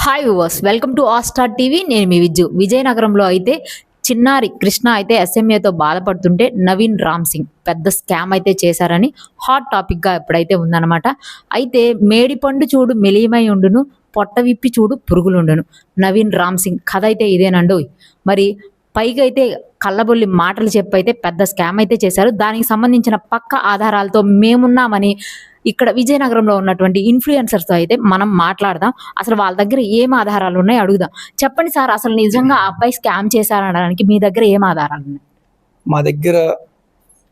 Hi viewers, welcome to R Star TV. నేను మీ విజయనగరంలో అయితే చిన్నారి కృష్ణ అయితే ఎస్ఎంఏతో బాధపడుతుంటే నవీన్ రామ్ సింగ్ పెద్ద స్కామ్ అయితే చేశారని హాట్ టాపిక్గా ఎప్పుడైతే ఉందన్నమాట. అయితే మేడిపండు చూడు మెలియమై ఉండును, పొట్ట విప్పి చూడు పురుగులుండును. నవీన్ రామ్ సింగ్ కథ అయితే ఇదేనండు. మరి పైగా అయితే కళ్ళబొల్లి మాటలు చెప్పి అయితే పెద్ద స్కామ్ అయితే చేశారు. దానికి సంబంధించిన పక్క ఆధారాలతో మేమున్నామని ఇక్కడ విజయనగరంలో ఉన్నటువంటి ఇన్ఫ్లుయెన్సర్స్తో అయితే మనం మాట్లాడదాం. అసలు వాళ్ళ దగ్గర ఏం ఆధారాలు ఉన్నాయి అడుగుదాం. చెప్పండి సార్, అసలు నిజంగా ఆ అబ్బాయి స్కామ్ చేశారనడానికి మీ దగ్గర ఏం ఆధారాలు ఉన్నాయి? మా దగ్గర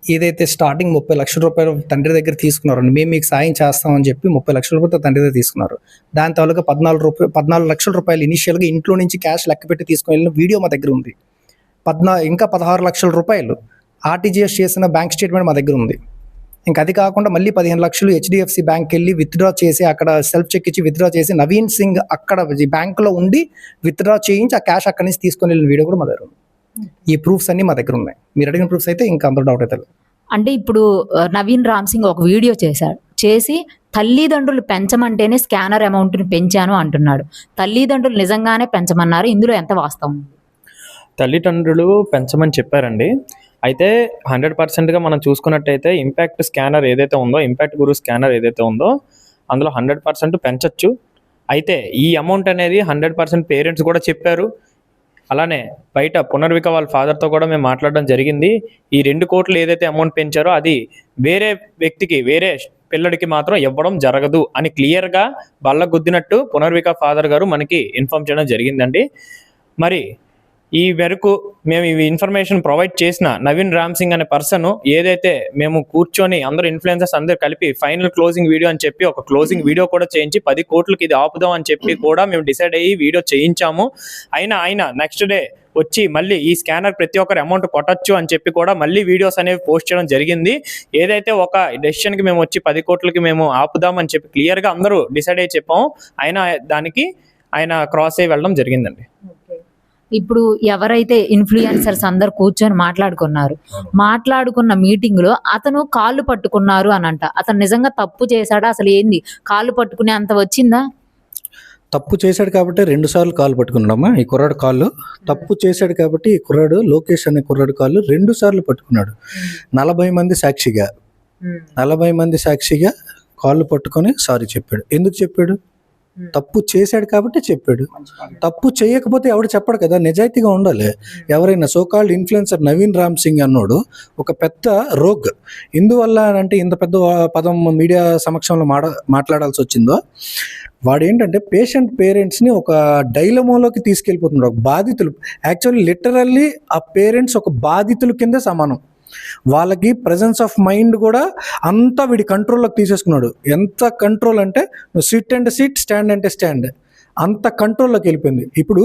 ఏదైతే స్టార్టింగ్ 30 లక్షల రూపాయలు తండ్రి దగ్గర తీసుకున్నారండి, మేము మీకు సాయం చేస్తామని చెప్పి 30 లక్షల రూపాయలు తండ్రి దగ్గర తీసుకున్నారు. దాని తాలూకా 14 లక్షల రూపాయలు ఇనిషియల్గా ఇంట్లో నుంచి క్యాష్ లెక్క పెట్టి తీసుకుని వెళ్ళిన వీడియో మా దగ్గర ఉంది. ఇంకా 16 లక్షల రూపాయలు ఆర్టీజీఎస్ చేసిన బ్యాంక్ స్టేట్మెంట్ మా దగ్గర ఉంది. ఇంకా అది కాకుండా మళ్ళీ 15 లక్షలు హెచ్డిఎఫ్సి బ్యాంక్కి వెళ్ళి విత్డ్రా చేసి అక్కడ సెల్ఫ్ చెక్ ఇచ్చి విత్డ్రా చేసి నవీన్ సింగ్ అక్కడ బ్యాంకులో ఉండి విత్డ్రా చేయించి ఆ క్యాష్ అక్కడి నుంచి తీసుకొని వెళ్ళిన వీడియో కూడా మా దగ్గర ఉంది. ఈ ప్రూఫ్స్ అన్ని మా దగ్గర ఉన్నాయి. మీరు అడిగిన ప్రూఫ్స్ అయితే ఇంకా అందరూ డౌట్ అవుతారు. అంటే ఇప్పుడు నవీన్ రామ్ సింగ్ ఒక వీడియో చేసి తల్లిదండ్రులు పెంచమంటేనే స్కానర్ అమౌంట్ని పెంచాను అంటున్నాడు. తల్లిదండ్రులు నిజంగానే పెంచమన్నారు, ఇందులో ఎంత వాస్తవం? తల్లిదండ్రులు పెంచమని చెప్పారండి. అయితే 100%గా మనం చూసుకున్నట్టయితే ఇంపాక్ట్ స్కానర్ ఏదైతే ఉందో, ఇంపాక్ట్ గురు స్కానర్ ఏదైతే ఉందో అందులో 100% పెంచచ్చు. అయితే ఈ అమౌంట్ అనేది 100% పేరెంట్స్ కూడా చెప్పారు. అలానే బయట పునర్విక వాళ్ళ ఫాదర్తో కూడా మేము మాట్లాడడం జరిగింది. ఈ 2 కోట్లు ఏదైతే అమౌంట్ పెంచారో అది వేరే వ్యక్తికి, వేరే పిల్లడికి మాత్రం ఇవ్వడం జరగదు అని క్లియర్గా బల్ల గుద్దినట్టు పునర్విక ఫాదర్ గారు మనకి ఇన్ఫార్మ్ చేయడం జరిగిందండి. మరి ఈ మేరకు మేము ఈ ఇన్ఫర్మేషన్ ప్రొవైడ్ చేసిన నవీన్ రామ్ సింగ్ అనే పర్సన్ ఏదైతే మేము కూర్చొని అందరూ ఇన్ఫ్లుయెన్సర్స్ అందరూ కలిపి ఫైనల్ క్లోజింగ్ వీడియో అని చెప్పి ఒక క్లోజింగ్ వీడియో కూడా చేయించి 10 కోట్లకి ఇది ఆపుదాం అని చెప్పి కూడా మేము డిసైడ్ అయ్యి వీడియో చేయించాము. అయినా ఆయన నెక్స్ట్ డే వచ్చి మళ్ళీ ఈ స్కానర్ ప్రతి ఒక్కరు అమౌంట్ కొట్టచ్చు అని చెప్పి కూడా మళ్ళీ వీడియోస్ అనేవి పోస్ట్ చేయడం జరిగింది. ఏదైతే ఒక డెసిషన్కి మేము వచ్చి 10 కోట్లకి మేము ఆపుదాం అని చెప్పి క్లియర్గా అందరూ డిసైడ్ అయ్యి చెప్పాము. దానికి ఆయన క్రాస్ అయ్యి వెళ్ళడం జరిగిందండి. ఇప్పుడు ఎవరైతే ఇన్ఫ్లుయెన్సర్స్ అందరు కూర్చొని మాట్లాడుకున్న మీటింగ్ లో అతను కాళ్ళు పట్టుకున్నారు అని అంట. అతను నిజంగా తప్పు చేశాడా? అసలు ఏంది కాళ్ళు పట్టుకునే అంత వచ్చిందా? తప్పు చేశాడు కాబట్టి 2 సార్లు కాళ్ళు పట్టుకున్నాడమ్మా. ఈ కుర్రాడు కాళ్ళు తప్పు చేశాడు కాబట్టి ఈ కుర్రాడు లోకేష్ అనే కుర్రాడు కాళ్ళు 2 సార్లు పట్టుకున్నాడు. 40 మంది సాక్షిగా కాళ్ళు పట్టుకొని సారీ చెప్పాడు. ఎందుకు చెప్పాడు? తప్పు చేశాడు కాబట్టి చెప్పాడు. తప్పు చేయకపోతే ఎవడు చెప్పడు కదా, నిజాయితీగా ఉండాలి. ఎవరైనా సోకాల్డ్ ఇన్ఫ్లుయెన్సర్ నవీన్ రామ్ సింగ్ అన్నోడు ఒక పెద్ద రోగ్. ఎందువల్ల అంటే ఇంత పెద్ద పదం మీడియా సమక్షంలో మాట్లాడాల్సి వచ్చిందో, వాడేంటంటే పేరెంట్స్ని ఒక డైలమోలోకి తీసుకెళ్ళిపోతున్నాడు. ఒక బాధితులు, యాక్చువల్లీ లిటరల్లీ ఆ పేరెంట్స్ ఒక బాధితుల కింద సమానం. వాళ్ళకి ప్రెజెన్స్ ఆఫ్ మైండ్ కూడా అంతా వీడి కంట్రోల్లోకి తీసేసుకున్నాడు. ఎంత కంట్రోల్ అంటే సిట్ అంటే సిట్, స్టాండ్ అంటే స్టాండ్, అంత కంట్రోల్లోకి వెళ్ళిపోయింది. ఇప్పుడు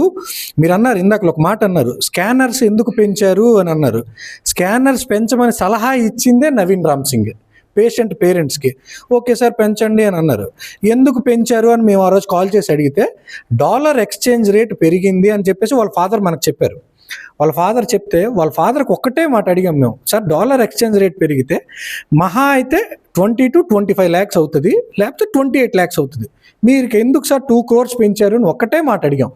మీరు అన్నారు, ఇందాక ఒక మాట అన్నారు, స్కానర్స్ ఎందుకు పెంచారు అని అన్నారు. స్కానర్స్ పెంచమని సలహా ఇచ్చిందే నవీన్ రామ్ సింగ్ పేరెంట్స్కి. ఓకే సార్ పెంచండి అని అన్నారు. ఎందుకు పెంచారు అని మేము ఆ రోజు కాల్ చేసి అడిగితే డాలర్ ఎక్స్చేంజ్ రేట్ పెరిగింది అని చెప్పేసి వాళ్ళ ఫాదర్ మనకు చెప్పారు. వాళ్ళ ఫాదర్ చెప్తే వాళ్ళ ఫాదర్కి ఒక్కటే మాట అడిగాం మేము, సార్ డాలర్ ఎక్స్చేంజ్ రేట్ పెరిగితే మహా అయితే 20 to 25 lakhs అవుతుంది, లేకపోతే 28 lakhs అవుతుంది. మీరు ఎందుకు సార్ 2 crores పెంచారు అని ఒక్కటే మాట అడిగాం.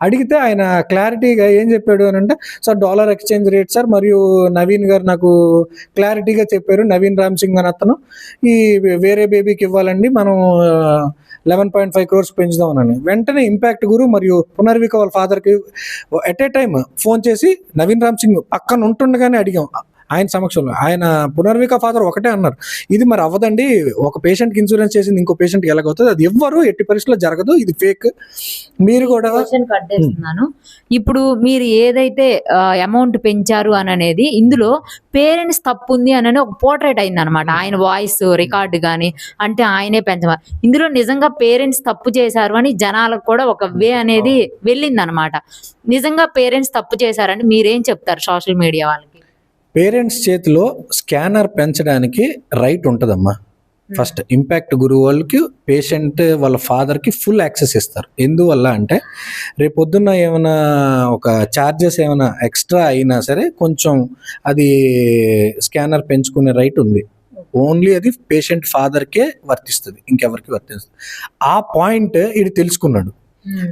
అడిగితే ఆయన క్లారిటీగా ఏం చెప్పాడు అని అంటే, sir dollar exchange rate sir, మరియు నవీన్ గారు నాకు క్లారిటీగా చెప్పారు, నవీన్ రామ్ సింగ్ అని అతను ఈ వేరే బేబీకి ఇవ్వాలండి, మనం 11.5 crores పెంచుదామని. వెంటనే ఇంపాక్ట్ గురు మరియు పునర్విక వాళ్ళ ఫాదర్కి ఎట్ ఏ టైం ఫోన్ చేసి నవీన్ రామ్ సింగ్ పక్కన ఉంటుండగానే అడిగాం. ఆయన సమక్షంలో ఆయన పునర్విక ఫాదర్ ఒకటే అన్నారు, ఇది మరి అవ్వదండి, ఒక పేషెంట్కి ఇన్సూరెన్స్ చేసింది ఇంకో పేషెంట్కి ఎలాగవుతుంది, అది ఎవ్వరు ఎట్టి పరిస్థితుల్లో జరగదు, ఇది ఫేక్. మీరు కూడా కట్టేస్తున్నాను. ఇప్పుడు మీరు ఏదైతే అమౌంట్ పెంచారు అని అనేది ఇందులో పేరెంట్స్ తప్పు ఉంది అని ఒక పోర్ట్రేట్ అయింది అనమాట. ఆయన వాయిస్ రికార్డు కానీ అంటే ఆయనే పెంచమని. ఇందులో నిజంగా పేరెంట్స్ తప్పు చేశారు అని జనాలకు కూడా ఒక వే అనేది వెళ్ళింది అనమాట. నిజంగా పేరెంట్స్ తప్పు చేశారని మీరేం చెప్తారు సోషల్ మీడియా వాళ్ళకి? పేరెంట్స్ చేతిలో స్కానర్ పెంచడానికి రైట్ ఉంటుందమ్మా. ఫస్ట్ ఇంపాక్ట్ గురువు వాళ్ళకి పేషెంట్ వాళ్ళ ఫాదర్కి ఫుల్ యాక్సెస్ ఇస్తారు. ఎందువల్ల అంటే రేపు పొద్దున్న ఏమైనా ఒక ఛార్జెస్ ఏమైనా ఎక్స్ట్రా అయినా సరే కొంచెం అది స్కానర్ పెంచుకునే రైట్ ఉంది. ఓన్లీ అది పేషెంట్ ఫాదర్కే వర్తిస్తుంది, ఇంకెవరికి వర్తిస్తుంది. ఆ పాయింట్ ఇది తెలుసుకున్నాడు.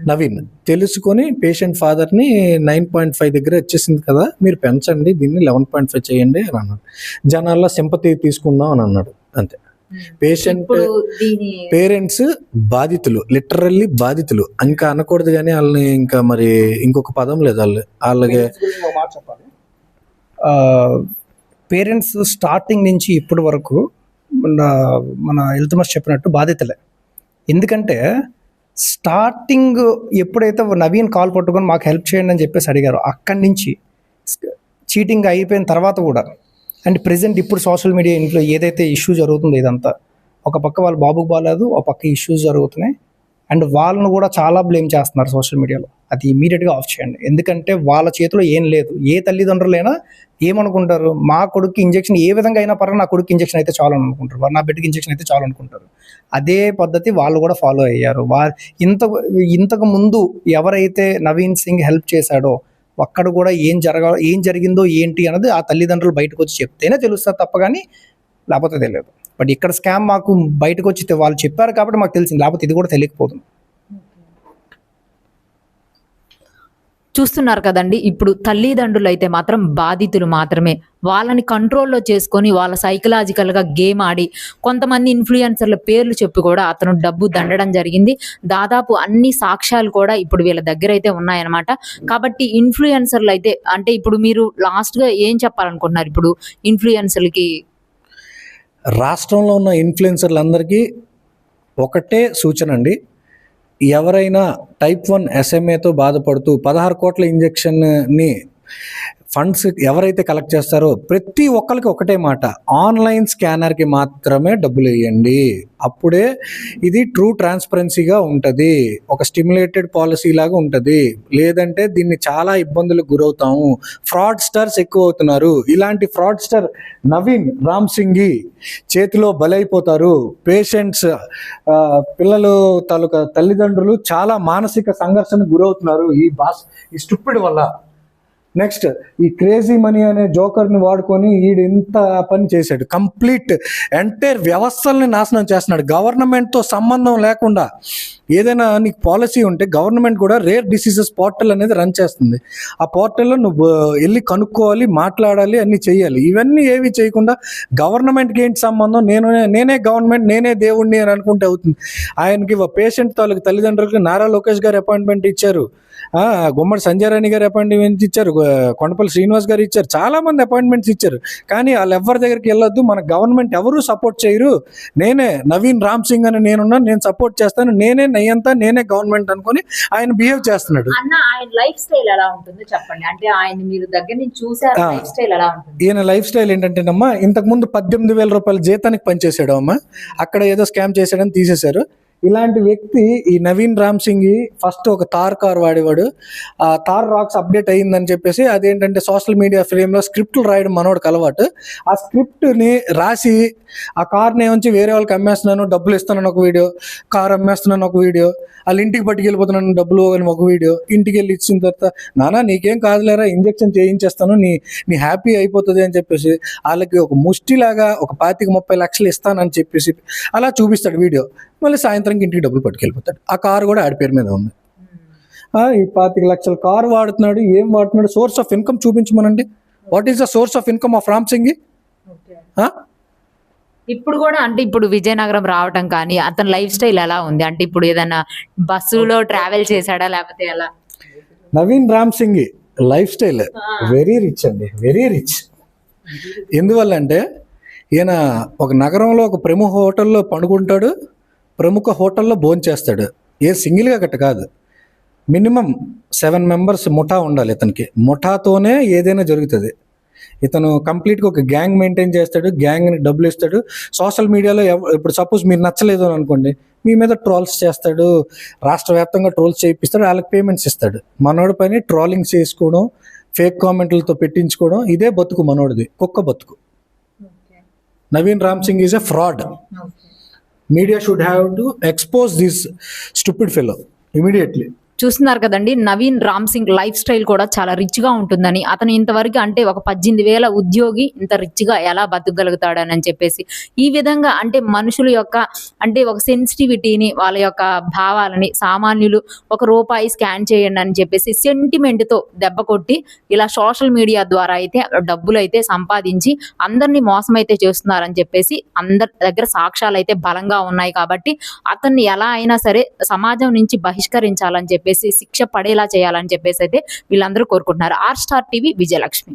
నవీన్ తెలుసుకొని పేషెంట్ ఫాదర్ని 9.5 దగ్గర వచ్చేసింది కదా, మీరు పెంచండి దీన్ని 11.5 చేయండి అని అన్నాడు. జనాల్లో సింపతి తీసుకుందాం అని అన్నాడు, అంతే. పేషెంట్ ఇప్పుడు దీని పేరెంట్స్ బాధితులు, లిటరల్లీ బాధితులు, ఇంకా అనకూడదు కానీ వాళ్ళని ఇంకా మరి ఇంకొక పదం లేదు వాళ్ళకి. చెప్పాలి, పేరెంట్స్ స్టార్టింగ్ నుంచి ఇప్పటి వరకు మన హెల్త్ మాస్టర్ చెప్పినట్టు బాధితులే. ఎందుకంటే స్టార్టింగ్ ఎప్పుడైతే నవీన్ కాల్ పట్టుకొని మాకు హెల్ప్ చేయండి అని చెప్పేసి అడిగారు, అక్కడి నుంచి చీటింగ్ అయిపోయిన తర్వాత కూడా అండ్ ప్రెసెంట్ ఇప్పుడు సోషల్ మీడియా ఇంట్లో ఏదైతే ఇష్యూ జరుగుతుందో ఇదంతా, ఒక పక్క వాళ్ళ బాబుకు బాగాలేదు, ఒక పక్క ఇష్యూస్ జరుగుతున్నాయి అండ్ వాళ్ళను కూడా చాలా బ్లేమ్ చేస్తున్నారు సోషల్ మీడియాలో. అది ఇమీడియట్గా ఆఫ్ చేయండి. ఎందుకంటే వాళ్ళ చేతిలో ఏం లేదు. ఏ తల్లిదండ్రులైనా ఏమనుకుంటారు, మా కొడుకు ఇంజెక్షన్ ఏ విధంగా అయినా పర్వాలేదు, నా కొడుకు ఇంజెక్షన్ అయితే చాలు అనుకుంటారు, నా బిడ్డకి ఇంజెక్షన్ అయితే చాలు అనుకుంటారు. అదే పద్ధతి వాళ్ళు కూడా ఫాలో అయ్యారు. ఇంతకు ముందు ఎవరైతే నవీన్ సింగ్ హెల్ప్ చేశాడో అక్కడ కూడా ఏం జరిగిందో ఏంటి అన్నది ఆ తల్లిదండ్రులు బయటకు వచ్చి చెప్తేనే తెలుస్తుంది తప్ప కానీ లేకపోతే తెలియదు. బట్ ఇక్కడ స్కామ్ మాకు బయటకు వచ్చి వాళ్ళు చెప్పారు కాబట్టి మాకు తెలిసింది, లేకపోతే ఇది కూడా తెలియకపోతుంది. చూస్తున్నారు కదండి, ఇప్పుడు తల్లిదండ్రులు అయితే మాత్రం బాధితులు మాత్రమే. వాళ్ళని కంట్రోల్లో చేసుకొని వాళ్ళ సైకలాజికల్గా గేమ్ ఆడి కొంతమంది ఇన్ఫ్లుయెన్సర్ల పేర్లు చెప్పి కూడా అతను డబ్బు దండడం జరిగింది. దాదాపు అన్ని సాక్ష్యాలు కూడా ఇప్పుడు వీళ్ళ దగ్గర అయితే ఉన్నాయన్నమాట. కాబట్టి ఇన్ఫ్లుయెన్సర్లు అయితే అంటే ఇప్పుడు మీరు లాస్ట్గా ఏం చెప్పాలనుకుంటున్నారు ఇప్పుడు ఇన్ఫ్లుయెన్సర్లకి? రాష్ట్రంలో ఉన్న ఇన్ఫ్లుయెన్సర్లందరికీ ఒకటే సూచన అండి, ఎవరైనా టైప్ 1 SMAతో బాధపడుతూ 16 కోట్ల ఇంజెక్షన్ని ఫండ్స్ ఎవరైతే కలెక్ట్ చేస్తారో ప్రతి ఒక్కరికి ఒకటే మాట, ఆన్లైన్ స్కానర్కి మాత్రమే డబ్బులు వేయండి. అప్పుడే ఇది ట్రూ ట్రాన్స్పరెన్సీగా ఉంటుంది, ఒక స్టిమ్యులేటెడ్ పాలసీ లాగా ఉంటుంది. లేదంటే దీన్ని చాలా ఇబ్బందులకు గురవుతాము. ఫ్రాడ్స్టర్స్ ఎక్కువ అవుతున్నారు. ఇలాంటి ఫ్రాడ్స్టర్ నవీన్ రామ్ సింగ్ చేతిలో బలైపోతారు. పేషెంట్స్ పిల్లలు తాలూకా తల్లిదండ్రులు చాలా మానసిక సంఘర్షణకు గురవుతున్నారు ఈ స్టూపిడ్ వల్ల. నెక్స్ట్ ఈ క్రేజీ మనీ అనే జోకర్ని వాడుకొని వీడు ఇంత పని చేశాడు. కంప్లీట్ ఎంటైర్ వ్యవస్థల్ని నాశనం చేస్తున్నాడు. గవర్నమెంట్తో సంబంధం లేకుండా ఏదైనా నీకు పాలసీ ఉంటే గవర్నమెంట్ కూడా రేర్ డిసీజెస్ పోర్టల్ అనేది రన్ చేస్తుంది. ఆ పోర్టల్లో నువ్వు వెళ్ళి కనుక్కోవాలి, మాట్లాడాలి, అన్నీ చేయాలి. ఇవన్నీ ఏవి చేయకుండా గవర్నమెంట్కి ఏంటి సంబంధం, నేనే గవర్నమెంట్, నేనే దేవుణ్ణి అని అనుకుంటే అవుతుంది. ఆయనకి పేషెంట్ తాలూకు తల్లిదండ్రులకి నారా లోకేష్ గారు అపాయింట్మెంట్ ఇచ్చారు, గుమ్మడి సంజయ్ రాణి గారు అపాయింట్మెంట్ ఇచ్చారు, కొండపల్లి శ్రీనివాస్ గారు ఇచ్చారు, చాలా మంది అపాయింట్మెంట్స్ ఇచ్చారు. కానీ వాళ్ళు ఎవరి దగ్గరికి వెళ్ళొద్దు, మన గవర్నమెంట్ ఎవరు సపోర్ట్ చేయరు, నేనే నవీన్ రామ్ సింగ్ అని నేనున్నాను, నేను సపోర్ట్ చేస్తాను, నేనే నయ్యంతా, నేనే గవర్నమెంట్ అనుకొని ఆయన బిహేవ్ చేస్తున్నాడు. అన్న ఆయన లైఫ్ స్టైల్ ఎలా ఉంటుందో చెప్పండి, అంటే ఆయన మీరు దగ్గర నుంచి చూసారు, లైఫ్ స్టైల్ ఎలా ఉంటుంది? ఈయన లైఫ్ స్టైల్ ఏంటంటేనమ్మా, ఇంతకుముందు 18,000 రూపాయల జీతానికి పనిచేసాడు అమ్మా, అక్కడ ఏదో స్కామ్ చేశాడని తీసేశారు. ఇలాంటి వ్యక్తి ఈ నవీన్ రామ్ సింగ్ ఫస్ట్ ఒక తార్ కార్ వాడేవాడు. ఆ తార్ రాక్స్ అప్డేట్ అయ్యిందని చెప్పేసి అదేంటంటే సోషల్ మీడియా ఫ్రేమ్లో స్క్రిప్ట్లు రాయడం మనోడికి అలవాటు. ఆ స్క్రిప్ట్ని రాసి ఆ కార్ని ఏమంచి వేరే వాళ్ళకి అమ్మేస్తున్నాను, డబ్బులు ఇస్తున్నాను ఒక వీడియో, కార్ అమ్మేస్తున్నాను ఒక వీడియో, వాళ్ళ ఇంటికి పట్టుకెళ్ళిపోతున్నాను డబ్బులు అని ఒక వీడియో, ఇంటికి వెళ్ళి ఇచ్చిన తర్వాత నానా నీకేం కాదులేరా ఇంజెక్షన్ చేయించేస్తాను, నీ హ్యాపీ అయిపోతుంది అని చెప్పేసి వాళ్ళకి ఒక ముష్టిలాగా ఒక 25-30 లక్షలు ఇస్తానని చెప్పేసి అలా చూపిస్తాడు వీడియో. మళ్ళీ సాయంత్రంకి ఇంటికి డబ్బులు పట్టుకెళ్ళిపోతాడు. ఆ కారు కూడా ఆడి పేరు మీద ఉంది. ఈ 25 లక్షల కారు వాడుతున్నాడు, ఏం వాడుతున్నాడు, సోర్స్ ఆఫ్ ఇన్కమ్ చూపించమనండి. What is the source of income of Ram Singh? ఇప్పుడు కూడా అంటే ఇప్పుడు విజయనగరం రావటం కానీ అతని లైఫ్ స్టైల్ ఎలా ఉంది, అంటే ఇప్పుడు ఏదైనా బస్సులో ట్రావెల్ చేశాడా లేకపోతే ఎలా? Naveen Ram Singh life style very rich అండి, వెరీ రిచ్. ఎందువల్ల అంటే ఈయన ఒక నగరంలో ఒక ప్రముఖ హోటల్లో పండుకుంటాడు, ప్రముఖ హోటల్లో భోంచేస్తాడు. సింగిల్గా గట్ట కాదు, మినిమం 7 మెంబర్స్ ముఠా ఉండాలి ఇతనికి. ముఠాతోనే ఏదైనా జరుగుతుంది. ఇతను కంప్లీట్గా ఒక గ్యాంగ్ మెయింటైన్ చేస్తాడు, గ్యాంగ్ని డబ్బులు ఇస్తాడు. సోషల్ మీడియాలో ఇప్పుడు సపోజ్ మీరు నచ్చలేదు అని అనుకోండి, మీ మీద ట్రోల్స్ చేస్తాడు, రాష్ట్ర వ్యాప్తంగా ట్రోల్స్ చేయిస్తాడు, వాళ్ళకి పేమెంట్స్ ఇస్తాడు. మనోడి పని ట్రోలింగ్ చేసుకోవడం, ఫేక్ కామెంట్లతో పెట్టించుకోవడం, ఇదే బతుకు మనోడిది, కుక్క బతుకు. Naveen Ram Singh is a fraud. Media should have to expose this stupid fellow immediately. చూస్తున్నారు కదండి, నవీన్ రామ్ సింగ్ లైఫ్ స్టైల్ కూడా చాలా రిచ్ గా ఉంటుందని, అతను ఇంతవరకు అంటే ఒక 18,000 ఉద్యోగి ఇంత రిచ్ గా ఎలా బతకగలుగుతాడని చెప్పేసి, ఈ విధంగా అంటే మనుషుల యొక్క అంటే ఒక సెన్సిటివిటీని, వాళ్ళ యొక్క భావాలని, సామాన్యులు ఒక రూపాయి స్కాన్ చేయండి అని చెప్పేసి సెంటిమెంట్ తో దెబ్బ కొట్టి ఇలా సోషల్ మీడియా ద్వారా అయితే డబ్బులు అయితే సంపాదించి అందరినీ మోసం అయితే చేస్తున్నారని చెప్పేసి అందరి దగ్గర సాక్ష్యాలు అయితే బలంగా ఉన్నాయి. కాబట్టి అతన్ని ఎలా అయినా సరే సమాజం నుంచి బహిష్కరించాలని చెప్పేసి, శిక్ష పడేలా చేయాలని చెప్పేసి అయితే వీళ్ళందరూ కోరుకుంటున్నారు. R Star TV, Vijayalakshmi.